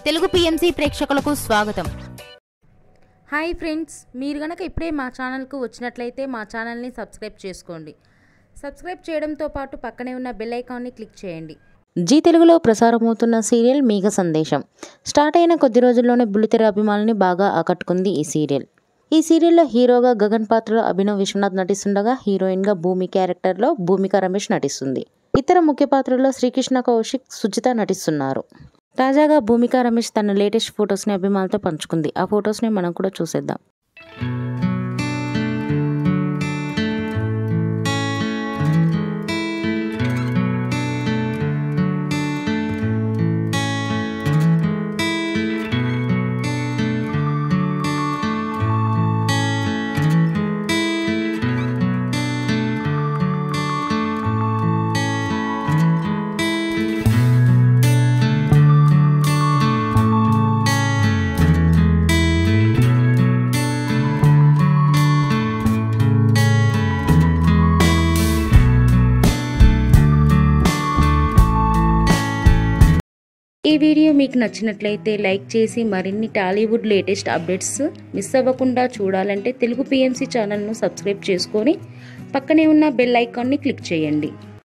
Telugu PMC ప్రేక్షకులకు స్వాగతం. Hi friends, మీరు గనక ఇప్పుడే మా ఛానల్కు వచ్చినట్లయితే మా ఛానల్ని సబ్స్క్రైబ్ చేసుకోండి. సబ్స్క్రైబ్ చేయడంతో పాటు పక్కనే ఉన్న బెల్ ఐకాన్ని క్లిక్ చేయండి. జీ తెలుగులో ప్రసారమవుతున్న సీరియల్ మేఘ సందేశం స్టార్ట్ అయిన కొద్ది రోజుల్లోనే బుల్లితెర అభిమానుల్ని బాగా ఆకట్టుకుంది ఈ సీరియల్. ఈ సీరియల్లో హీరోగా గగన్ పాత్రలో అభినవ్ విశ్వనాథ్ నటిస్తుండగా హీరోయిన్గా భూమి క్యారెక్టర్లో భూమిక రమేష్ నటిస్తుంది. ఇతర ముఖ్య పాత్రల్లో శ్రీకృష్ణ కౌశిక్, సుజిత నటిస్తున్నారు. తాజాగా భూమిక రమేష్ తన లేటెస్ట్ ఫొటోస్ని అభిమానులతో పంచుకుంది. ఆ ఫొటోస్ని మనం కూడా చూసేద్దాం. ఈ వీడియో మీకు నచ్చినట్లయితే లైక్ చేసి మరిన్ని టాలీవుడ్ లేటెస్ట్ అప్డేట్స్ మిస్ అవ్వకుండా చూడాలంటే తెలుగు పిఎంసి ఛానల్ను సబ్స్క్రైబ్ చేసుకొని పక్కనే ఉన్న బెల్ ఐకాన్ని క్లిక్ చేయండి.